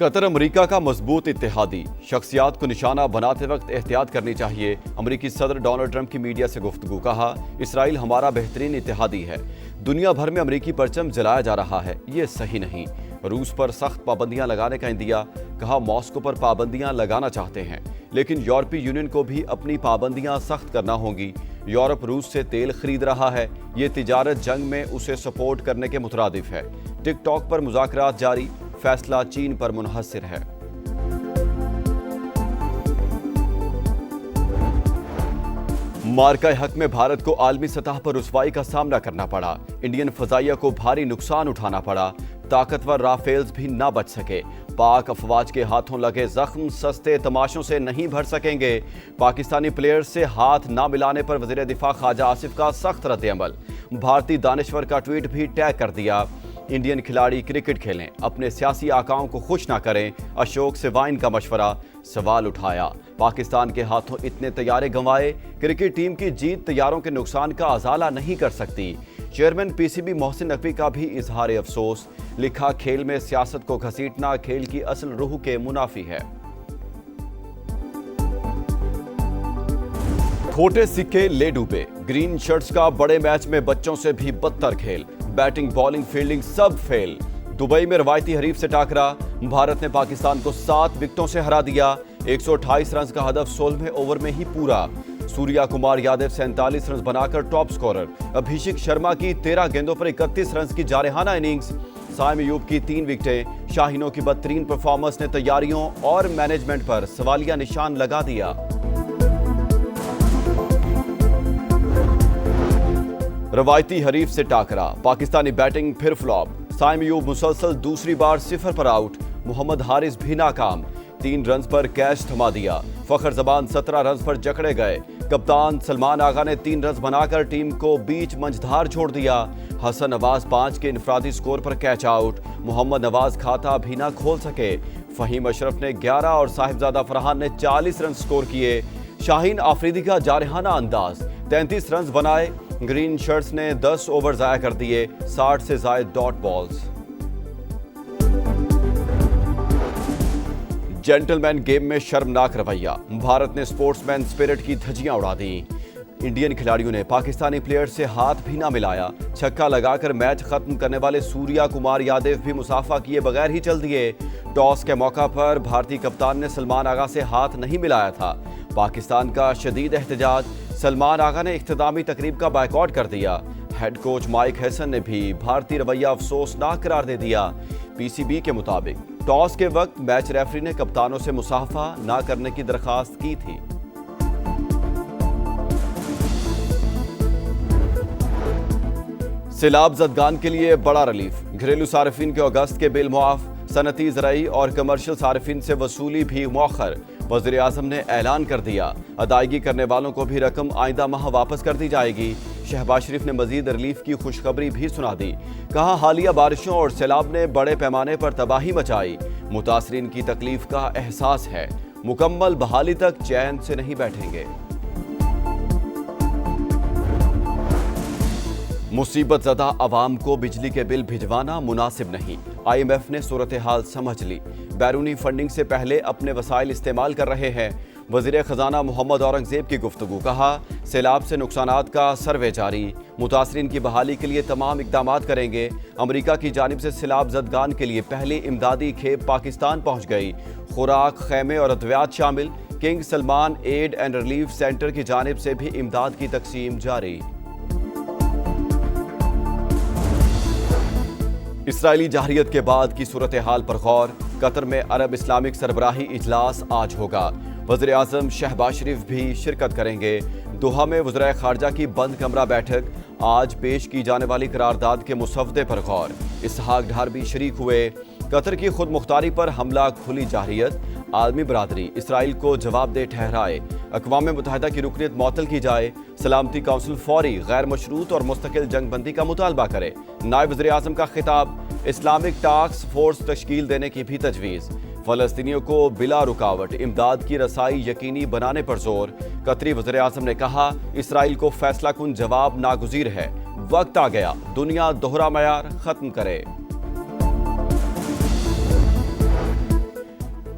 قطر امریکہ کا مضبوط اتحادی، شخصیات کو نشانہ بناتے وقت احتیاط کرنی چاہیے۔ امریکی صدر ڈونلڈ ٹرمپ کی میڈیا سے گفتگو، کہا اسرائیل ہمارا بہترین اتحادی ہے۔ دنیا بھر میں امریکی پرچم جلایا جا رہا ہے، یہ صحیح نہیں۔ روس پر سخت پابندیاں لگانے کا عندیہ، کہا ماسکو پر پابندیاں لگانا چاہتے ہیں لیکن یورپی یونین کو بھی اپنی پابندیاں سخت کرنا ہوں گی۔ یورپ روس سے تیل خرید رہا ہے، یہ تجارت جنگ میں اسے سپورٹ کرنے کے مترادف ہے۔ ٹک ٹاک پر مذاکرات جاری، فیصلہ چین پر منحصر ہے۔ مارکہ حق میں بھارت کو عالمی سطح پر رسوائی کا سامنا کرنا پڑا، انڈین فضائیہ کو بھاری نقصان اٹھانا پڑا، طاقتور رافیلز بھی نہ بچ سکے، پاک افواج کے ہاتھوں لگے زخم سستے تماشوں سے نہیں بھر سکیں گے۔ پاکستانی پلیئرز سے ہاتھ نہ ملانے پر وزیر دفاع خواجہ آصف کا سخت رد عمل، بھارتی دانشور کا ٹویٹ بھی ٹیگ کر دیا۔ انڈین کھلاڑی کرکٹ کھیلیں، اپنے سیاسی آقاؤں کو خوش نہ کریں، اشوک سوائن کا مشورہ، سوال اٹھایا۔ پاکستان کے ہاتھوں اتنے طیارے گنوائے، کرکٹ ٹیم کی جیت طیاروں کے نقصان کا ازالہ نہیں کر سکتی۔ Chairman P C B Mohsin Naqvi کا بھی اظہار افسوس، لکھا کھیل میں سیاست کو گھسیٹنا کھیل کی اصل روح کے منافی ہے۔ کھوٹے سکے لے ڈوبے، گرین شرٹس کا بڑے میچ میں بچوں سے بھی بدتر کھیل، بیٹنگ بالنگ فیلڈنگ سب فیل۔ دبئی میں روایتی حریف سے ٹاکرا، بھارت نے پاکستان کو 7 وکٹوں سے ہرا دیا، 128 رنز کا ہدف 16ویں اوور میں ہی پورا۔ سوریا کمار یادو 47 رنز بنا کر ٹاپ سکورر، ابھیشیک شرما کی 13 گیندوں پر 31 رنز کی جارحانہ اننگز، سائم ایوب کی 3 وکٹیں۔ شاہینوں کی بدترین پرفارمنس نے تیاریوں اور مینجمنٹ پر سوالیہ نشان لگا دیا۔ روایتی حریف سے ٹاکرا، پاکستانی بیٹنگ پھر فلاپ، سائم ایوب مسلسل دوسری بار 0 پر آؤٹ، محمد حارث بھی ناکام، 3 رنز پر کیچ تھما دیا، فخر زمان 17 رنز پر جکڑے گئے، کپتان سلمان آغا نے 3 رنز بنا کر ٹیم کو بیچ منجھدار چھوڑ دیا، حسن نواز 5 کے انفرادی سکور پر کیچ آؤٹ، محمد نواز کھاتا بھی نہ کھول سکے، فہیم اشرف نے 11 اور صاحبزادہ فرحان نے 40 رنز سکور کیے۔ شاہین آفریدی کا جارحانہ انداز، 33 رنز بنائے، گرین شرٹس نے 10 اوور ضائع کر دیے، 60 سے زائد ڈاٹ بالز۔ جینٹل مین گیم میں شرمناک رویہ، بھارت نے سپورٹس مین سپرٹ کی دھجیاں اڑا دیں، انڈین کھلاڑیوں نے پاکستانی پلیئر سے ہاتھ بھی نہ ملایا، چھکا لگا کر میچ ختم کرنے والے سوریا کمار یادو بھی مصافحہ کیے بغیر ہی چل دیے۔ ٹاس کے موقع پر بھارتی کپتان نے سلمان آغا سے ہاتھ نہیں ملایا تھا، پاکستان کا شدید احتجاج، سلمان آغا نے اختتامی تقریب کا بائیکاٹ کر دیا، ہیڈ کوچ مائک ہیسن نے بھی بھارتی رویہ افسوسناک قرار دے دیا۔ پی سی بی کے مطابق ٹاس کے وقت میچ ریفری نے کپتانوں سے مصافحہ نہ کرنے کی درخواست کی تھی۔ سیلاب زدگان کے لیے بڑا ریلیف، گھریلو صارفین کے اگست کے بل معاف، صنعتی زرعی اور کمرشل صارفین سے وصولی بھی مؤخر، وزیر اعظم نے اعلان کر دیا، ادائیگی کرنے والوں کو بھی رقم آئندہ ماہ واپس کر دی جائے گی۔ شہباز شریف نے مزید ریلیف کی خوشخبری بھی سنا دی، کہا حالیہ بارشوں اور سیلاب نے بڑے پیمانے پر تباہی مچائی، متاثرین کی تکلیف کا احساس ہے، مکمل بحالی تک چین سے نہیں بیٹھیں گے۔ مصیبت زدہ عوام کو بجلی کے بل بھجوانا مناسب نہیں، آئی ایم ایف نے صورتحال سمجھ لی، بیرونی فنڈنگ سے پہلے اپنے وسائل استعمال کر رہے ہیں۔ وزیر خزانہ محمد اورنگزیب کی گفتگو، کہا سیلاب سے نقصانات کا سروے جاری، متاثرین کی بحالی کے لیے تمام اقدامات کریں گے۔ امریکہ کی جانب سے سیلاب زدگان کے لیے پہلی امدادی کھیپ پاکستان پہنچ گئی، خوراک، خیمے اور ادویات شامل، King Salman aid and relief centre کی جانب سے بھی امداد کی تقسیم جاری۔ اسرائیلی جارحیت کے بعد کی صورتحال پر غور، قطر میں عرب اسلامک سربراہی اجلاس آج ہوگا، وزیر اعظم شہباز شریف بھی شرکت کریں گے۔ دوحہ میں وزرائے خارجہ کی بند کمرہ بیٹھک، آج پیش کی جانے والی قرارداد کے مسودے پر غور، اسحاق ڈھار بھی شریک ہوئے۔ قطر کی خود مختاری پر حملہ، کھلی جارحیت، عالمی برادری اسرائیل کو جواب دہ ٹھہرائے، اقوام متحدہ کی رکنیت معطل کی جائے، سلامتی کونسل فوری غیر مشروط اور مستقل جنگ بندی کا مطالبہ کرے۔ نائب وزیر اعظم کا خطاب، اسلامک ٹاسک فورس تشکیل دینے کی بھی تجویز، فلسطینیوں کو بلا رکاوٹ امداد کی رسائی یقینی بنانے پر زور۔ قطری وزیر اعظم نے کہا اسرائیل کو فیصلہ کن جواب ناگزیر ہے، وقت آ گیا دنیا دوہرا معیار ختم کرے۔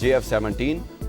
JF-17